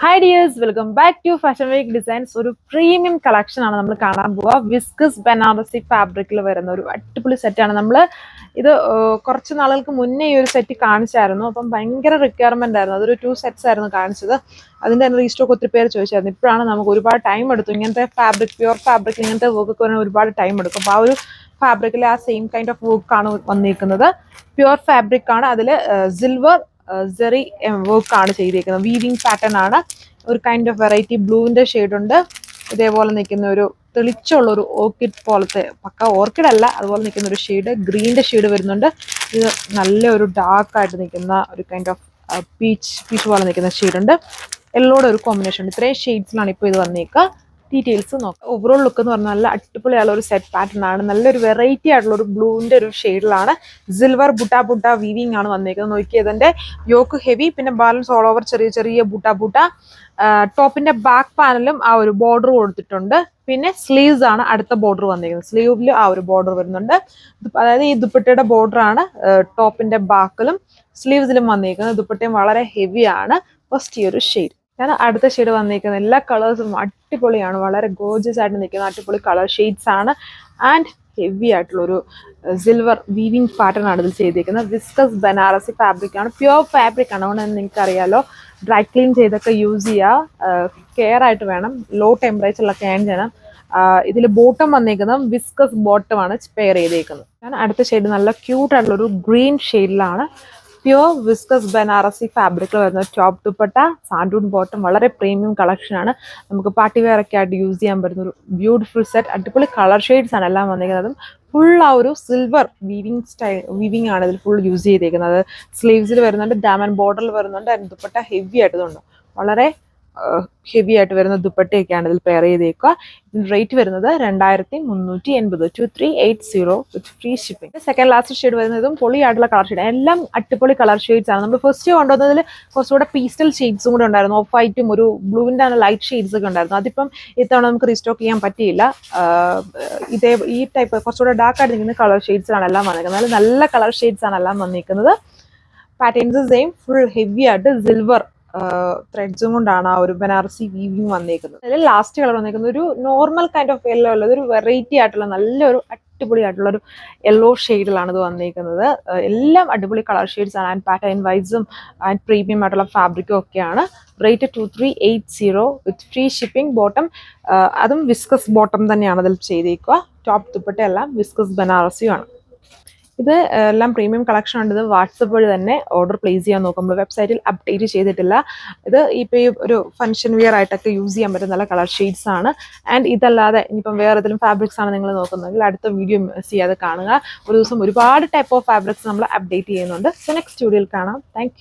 Hi dears, welcome back to Fashion Week Designs. ഒരു premium collection ആണ് നമ്മൾ കാണാൻ പോവുക. വിസ്കസ് ബനാറസി ഫാബ്രിക്കിൽ വരുന്ന ഒരു അടിപൊളി സെറ്റാണ്. നമ്മൾ ഇത് കുറച്ച് നാളുകൾക്ക് മുന്നേ ഈ ഒരു സെറ്റ് കാണിച്ചായിരുന്നു. അപ്പം ഭയങ്കര റിക്വയർമെന്റ് ആയിരുന്നു. അതൊരു 2 സെറ്റ്സ് ആയിരുന്നു കാണിച്ചത്. അതിന്റെ തന്നെ റീസ്റ്റോക്ക് ഒത്തിരി പേര് ചോദിച്ചായിരുന്നു. ഇപ്പോഴാണ് നമുക്ക് ഒരുപാട് ടൈം എടുത്തു. ഇങ്ങനത്തെ ഫാബ്രിക്, പ്യുവർ ഫാബ്രിക്, ഇങ്ങനത്തെ വർക്ക് വരാൻ ഒരുപാട് ടൈം എടുക്കും. അപ്പോൾ ആ ഒരു ഫാബ്രിക്കിൽ ആ സെയിം കൈൻഡ് ഓഫ് വർക്ക് ആണ് വന്നിരിക്കുന്നത്. പ്യുവർ ഫാബ്രിക് ആണ്. അതിൽ സിൽവർ ജെറി വർക്ക് ആണ് ചെയ്തിരിക്കുന്നത്. വീവിങ് പാറ്റേൺ ആണ്. ഒരു കൈൻഡ് ഓഫ് വെറൈറ്റി ബ്ലൂവിന്റെ ഷെയ്ഡ് ഉണ്ട്. ഇതേപോലെ നിൽക്കുന്ന ഒരു തെളിച്ചുള്ള ഒരു ഓർക്കിഡ് പോലത്തെ, പക്ക ഓർക്കിഡ് അല്ല, അതുപോലെ നിൽക്കുന്ന ഒരു ഷെയ്ഡ്, ഗ്രീനിന്റെ ഷെയ്ഡ് വരുന്നുണ്ട്. ഇത് നല്ലൊരു ഡാർക്ക് ആയിട്ട് നിൽക്കുന്ന ഒരു കൈൻഡ് ഓഫ് പീച്ച് പോലെ നിൽക്കുന്ന ഷെയ്ഡ് ഉണ്ട്. യെല്ലോയുടെ ഒരു കോമ്പിനേഷൻ ഉണ്ട്. ഇത്രയും ഷെയ്ഡ്സിലാണ് ഇപ്പോൾ ഇത് വന്നേക്കുക. ഡീറ്റെയിൽസ് നോക്കാം. ഓവറോൾ ലുക്ക് എന്ന് പറഞ്ഞാൽ നല്ല അടിപൊളിയുള്ള ഒരു സെറ്റ് പാറ്റേൺ ആണ്. നല്ലൊരു വെറൈറ്റി ആയിട്ടുള്ള ഒരു ബ്ലൂവിന്റെ ഒരു ഷെയ്ഡിലാണ് സിൽവർ ബുട്ട വീവിങ് ആണ് വന്നേക്കുന്നത്. നോക്കിയതിന്റെ യോക്ക് ഹെവി, പിന്നെ ബാലൻസ് ഓൾ ഓവർ ചെറിയ ചെറിയ ബുട്ട. ടോപ്പിന്റെ ബാക്ക് പാനലും ആ ഒരു ബോർഡർ കൊടുത്തിട്ടുണ്ട്. പിന്നെ സ്ലീവ്സ് ആണ് അടുത്ത ബോർഡർ വന്നിരിക്കുന്നത്. സ്ലീവിൽ ആ ഒരു ബോർഡർ വരുന്നുണ്ട്. അതായത് ഈ ദുപ്പട്ടയുടെ ബോർഡർ ആണ് ടോപ്പിന്റെ ബാക്കിലും സ്ലീവ്സിലും വന്നിരിക്കുന്നത്. ദുപ്പട്ടയും വളരെ ഹെവി ആണ്. ഫസ്റ്റ് ഈ ഒരു ഷെയ്ഡ്. ഞാൻ അടുത്ത ഷെയ്ഡ് വന്നിരിക്കുന്നത് എല്ലാ കളേഴ്സും അടിപൊളിയാണ്. വളരെ ഗോർജിയസ് ആയിട്ട് നിൽക്കുന്ന അടിപൊളി കളർ ഷെയ്ഡ്സ് ആണ്. ആൻഡ് ഹെവി ആയിട്ടുള്ളൊരു സിൽവർ വീവിങ് പാറ്റേൺ ആണ് ഇതിൽ ചെയ്തിരിക്കുന്നത്. വിസ്കസ് ബനാറസി ഫാബ്രിക് ആണ്. പ്യുവർ ഫാബ്രിക് ആണ്. അതുകൊണ്ട് തന്നെ നിങ്ങൾക്ക് അറിയാലോ, ഡ്രൈ ക്ലീൻ ചെയ്തൊക്കെ യൂസ് ചെയ്യുക. കെയർ ആയിട്ട് വേണം. ലോ ടെമ്പറേച്ചറിലൊക്കെ ആഡ് ചെയ്യണം. ഇതിൽ ബോട്ടം വന്നിരിക്കുന്നത് വിസ്കസ് ബോട്ടം ആണ് പെയർ ചെയ്തേക്കുന്നത്. ഞാൻ അടുത്ത ഷെയ്ഡ് നല്ല ക്യൂട്ട് ആയിട്ടുള്ള ഒരു ഗ്രീൻ ഷെയ്ഡിലാണ്. പ്യുവർ വിസ്കസ് ബനാറസി ഫാബ്രിക്കിൽ വരുന്ന ടോപ്പ് ദുപ്പട്ട, സാൻഡൂൺ ബോട്ടം. വളരെ പ്രീമിയം കളക്ഷൻ ആണ്. നമുക്ക് പാർട്ടി വെയർ ഒക്കെ ആയിട്ട് യൂസ് ചെയ്യാൻ പറ്റുന്ന ഒരു ബ്യൂട്ടിഫുൾ സെറ്റ്. അടിപൊളി കളർ ഷെയ്ഡ്സ് ആണ് എല്ലാം വന്നിരിക്കുന്നതും. ഫുൾ ആ ഒരു സിൽവർ വീവിങ് ആണ് ഇതിൽ ഫുൾ യൂസ് ചെയ്തിരിക്കുന്നത്. സ്ലീവ്സിൽ വരുന്നുണ്ട്, ഡയമണ്ട് ബോർഡറിൽ വരുന്നുണ്ട്. ദുപ്പട്ട ഹെവി ആയിട്ട് ഇതുണ്ട്. വളരെ ഹെവി ആയിട്ട് വരുന്ന ദുപ്പട്ടയൊക്കെയാണ് ഇതിൽ പെയർ ചെയ്തേക്കുക. ഇതിന് റേറ്റ് വരുന്നത് 2380, 2380 വിത്ത് free shipping. Second last shade വരുന്നതും പൊളിയായിട്ടുള്ള കളർ ഷെയ്ഡ്. എല്ലാം അടിപൊളി കളർ ഷെയ്ഡ്സ് ആണ്. നമ്മൾ ഫസ്റ്റ് കൊണ്ടുവന്നതിൽ കുറച്ചുകൂടെ പീസ്റ്റൽ ഷെയ്ഡ്സും കൂടെ ഉണ്ടായിരുന്നു. ഓഫ് വൈറ്റും ഒരു ബ്ലൂവിൻ്റെ ലൈറ്റ് ഷെയ്ഡ്സ് ഒക്കെ ഉണ്ടായിരുന്നു. അതിപ്പം ഇത്തവണ നമുക്ക് റീസ്റ്റോക്ക് ചെയ്യാൻ പറ്റിയില്ല. ഈ ടൈപ്പ് കുറച്ചുകൂടെ ഡാർക്ക് ആയിട്ട് നിൽക്കുന്ന കളർ ഷെയ്ഡ്സ് ആണ് എല്ലാം വന്നിരിക്കുന്നത്. നല്ല കളർ ഷെയ്ഡ്സ് ആണ് എല്ലാം വന്നിരിക്കുന്നത്. പാറ്റേൺസ് സെയിം, ഫുൾ ഹെവി ആയിട്ട് സിൽവർ ത്രെഡ്സും കൊണ്ടാണ് ആ ഒരു ബനാറസി വീവിങ് വന്നേക്കുന്നത്. അതിൽ ലാസ്റ്റ് കളർ വന്നേക്കുന്നത് ഒരു നോർമൽ കൈൻഡ് ഓഫ് യെല്ലോ അല്ല, ഒരു വെറൈറ്റി ആയിട്ടുള്ള നല്ലൊരു അടിപൊളി ആയിട്ടുള്ള ഒരു യെല്ലോ ഷെയ്ഡിലാണ് ഇത് വന്നിരിക്കുന്നത്. എല്ലാം അടിപൊളി കളർ ഷെയ്ഡ്സ് ആണ്. ആൻഡ് പാറ്റേൺ വൈസും ആൻഡ് പ്രീമിയം ആയിട്ടുള്ള ഫാബ്രിക്കും ഒക്കെയാണ്. റേറ്റ് 2380 വിത്ത് ഫ്രീ ഷിപ്പിംഗ്. ബോട്ടം അതും വിസ്കസ് ബോട്ടം തന്നെയാണ് അതിൽ ചെയ്തേക്കുക. ടോപ്പ് ദുപ്പട്ട എല്ലാം വിസ്കസ് ബനാറസിയുമാണ്. ഇത് എല്ലാം പ്രീമിയം കളക്ഷൻ ഉണ്ട്. ഇത് വാട്സപ്പ് വഴി തന്നെ ഓർഡർ പ്ലേസ് ചെയ്യാൻ നോക്കുമ്പോൾ വെബ്സൈറ്റിൽ അപ്ഡേറ്റ് ചെയ്തിട്ടില്ല. ഇത് ഇപ്പോൾ ഈ ഒരു ഫംഗ്ഷൻ വെയർ ആയിട്ടൊക്കെ യൂസ് ചെയ്യാൻ പറ്റുന്ന നല്ല കളർ ഷെയ്ഡ്സ് ആണ്. ആൻഡ് ഇതല്ലാതെ ഇനിയിപ്പം വേറെ ഏതെങ്കിലും ഫാബ്രിക്സ് ആണ് നിങ്ങൾ നോക്കുന്നതെങ്കിൽ അടുത്ത വീഡിയോ മിസ് ചെയ്യാതെ കാണുക. ഒരു ദിവസം ഒരുപാട് ടൈപ്പ് ഓഫ് ഫാബ്രിക്സ് നമ്മൾ അപ്ഡേറ്റ് ചെയ്യുന്നുണ്ട്. സോ നെക്സ്റ്റ് വീഡിയോയിൽ കാണാം. താങ്ക്